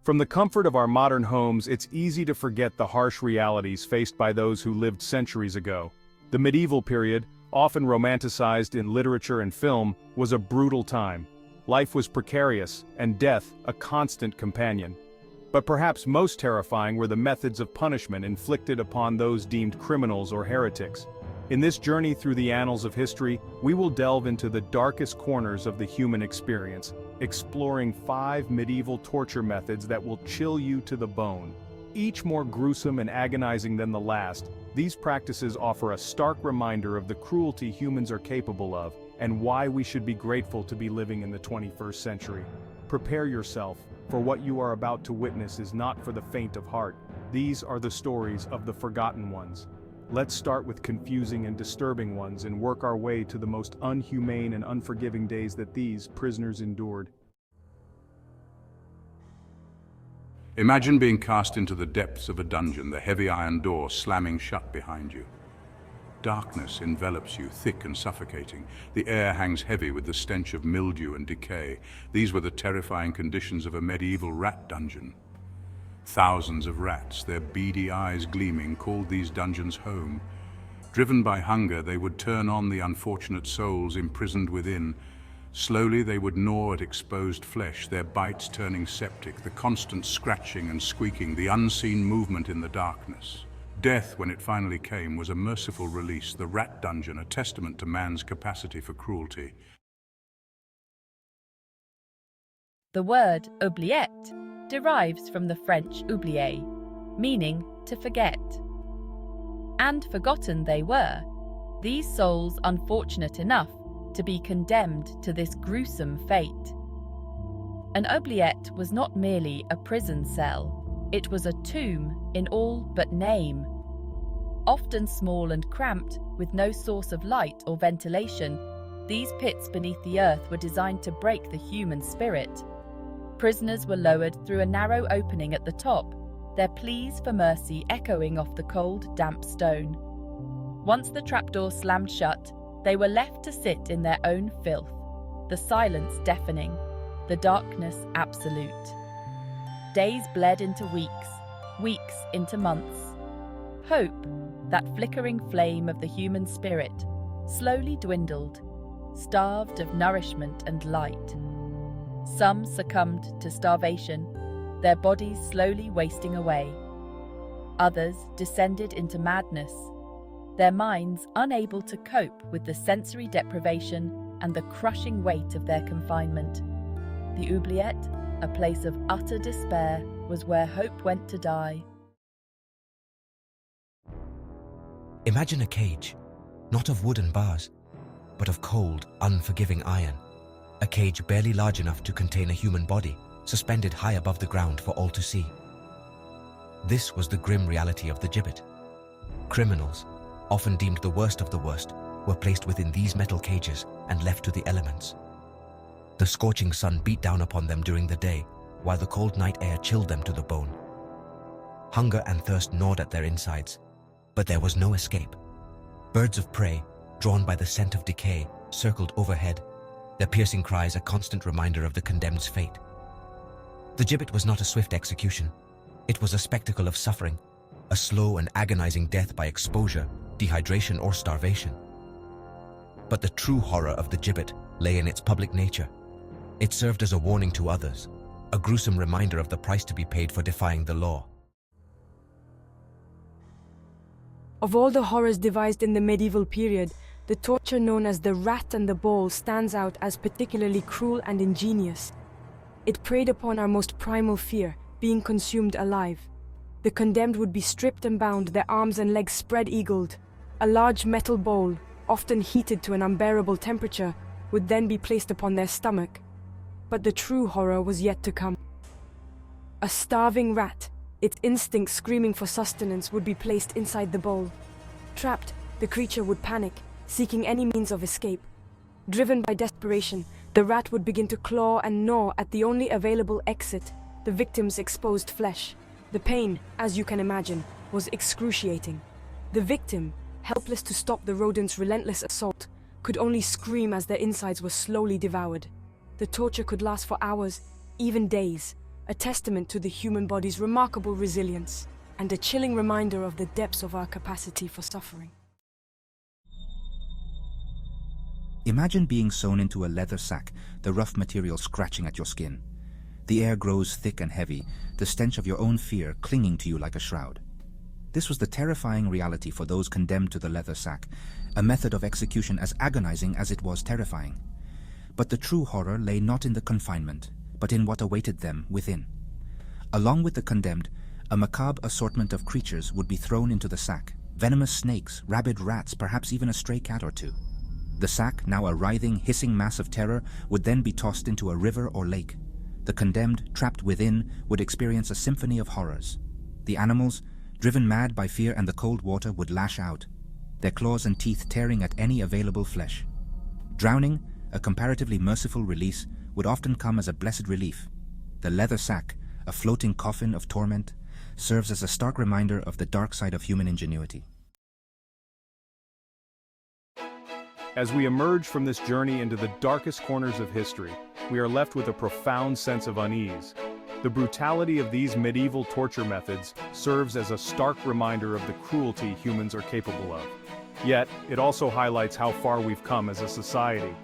From the comfort of our modern homes, it's easy to forget the harsh realities faced by those who lived centuries ago. The medieval period, often romanticized in literature and film, was a brutal time. Life was precarious, and death a constant companion. But perhaps most terrifying were the methods of punishment inflicted upon those deemed criminals or heretics. In this journey through the annals of history, we will delve into the darkest corners of the human experience, exploring 5 medieval torture methods that will chill you to the bone. Each more gruesome and agonizing than the last, these practices offer a stark reminder of the cruelty humans are capable of, and why we should be grateful to be living in the 21st century. Prepare yourself, for what you are about to witness is not for the faint of heart. These are the stories of the forgotten ones. Let's start with confusing and disturbing ones and work our way to the most unhumane and unforgiving days that these prisoners endured. Imagine being cast into the depths of a dungeon, the heavy iron door slamming shut behind you. Darkness envelops you, thick and suffocating. The air hangs heavy with the stench of mildew and decay. These were the terrifying conditions of a medieval rat dungeon. Thousands of rats, their beady eyes gleaming, called these dungeons home. Driven by hunger, they would turn on the unfortunate souls imprisoned within. Slowly they would gnaw at exposed flesh, their bites turning septic, the constant scratching and squeaking, the unseen movement in the darkness. Death, when it finally came, was a merciful release, the rat dungeon, a testament to man's capacity for cruelty. The word oubliette derives from the French oublier, meaning to forget. And forgotten they were, these souls unfortunate enough to be condemned to this gruesome fate. An oubliette was not merely a prison cell, it was a tomb in all but name. Often small and cramped, with no source of light or ventilation, these pits beneath the earth were designed to break the human spirit. Prisoners were lowered through a narrow opening at the top, their pleas for mercy echoing off the cold, damp stone. Once the trapdoor slammed shut, they were left to sit in their own filth, the silence deafening, the darkness absolute. Days bled into weeks, weeks into months. Hope, that flickering flame of the human spirit, slowly dwindled, starved of nourishment and light. Some succumbed to starvation, their bodies slowly wasting away. Others descended into madness, their minds unable to cope with the sensory deprivation and the crushing weight of their confinement. The oubliette, a place of utter despair, was where hope went to die. Imagine a cage, not of wooden bars, but of cold, unforgiving iron. A cage barely large enough to contain a human body, suspended high above the ground for all to see. This was the grim reality of the gibbet. Criminals, often deemed the worst of the worst, were placed within these metal cages and left to the elements. The scorching sun beat down upon them during the day, while the cold night air chilled them to the bone. Hunger and thirst gnawed at their insides, but there was no escape. Birds of prey, drawn by the scent of decay, circled overhead, their piercing cries a constant reminder of the condemned's fate. The gibbet was not a swift execution. It was a spectacle of suffering, a slow and agonizing death by exposure, dehydration, or starvation. But the true horror of the gibbet lay in its public nature. It served as a warning to others, a gruesome reminder of the price to be paid for defying the law. Of all the horrors devised in the medieval period, the torture known as the rat and the ball stands out as particularly cruel and ingenious. It preyed upon our most primal fear, being consumed alive. The condemned would be stripped and bound, their arms and legs spread-eagled. A large metal bowl, often heated to an unbearable temperature, would then be placed upon their stomach. But the true horror was yet to come. A starving rat, its instinct screaming for sustenance, would be placed inside the bowl. Trapped, the creature would panic, seeking any means of escape. Driven by desperation, the rat would begin to claw and gnaw at the only available exit, the victim's exposed flesh. The pain, as you can imagine, was excruciating. The victim, helpless to stop the rodent's relentless assault, could only scream as their insides were slowly devoured. The torture could last for hours, even days, a testament to the human body's remarkable resilience and a chilling reminder of the depths of our capacity for suffering. Imagine being sewn into a leather sack, the rough material scratching at your skin. The air grows thick and heavy, the stench of your own fear clinging to you like a shroud. This was the terrifying reality for those condemned to the leather sack, a method of execution as agonizing as it was terrifying. But the true horror lay not in the confinement, but in what awaited them within. Along with the condemned, a macabre assortment of creatures would be thrown into the sack: venomous snakes, rabid rats, perhaps even a stray cat or two. The sack, now a writhing, hissing mass of terror, would then be tossed into a river or lake. The condemned, trapped within, would experience a symphony of horrors. The animals, driven mad by fear and the cold water, would lash out, their claws and teeth tearing at any available flesh. Drowning, a comparatively merciful release, would often come as a blessed relief. The leather sack, a floating coffin of torment, serves as a stark reminder of the dark side of human ingenuity. As we emerge from this journey into the darkest corners of history, we are left with a profound sense of unease. The brutality of these medieval torture methods serves as a stark reminder of the cruelty humans are capable of. Yet, it also highlights how far we've come as a society.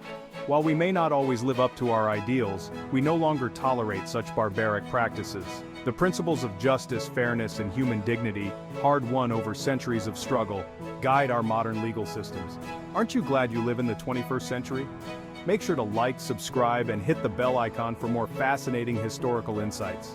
While we may not always live up to our ideals, we no longer tolerate such barbaric practices. The principles of justice, fairness, and human dignity, hard-won over centuries of struggle, guide our modern legal systems. Aren't you glad you live in the 21st century? Make sure to like, subscribe, and hit the bell icon for more fascinating historical insights.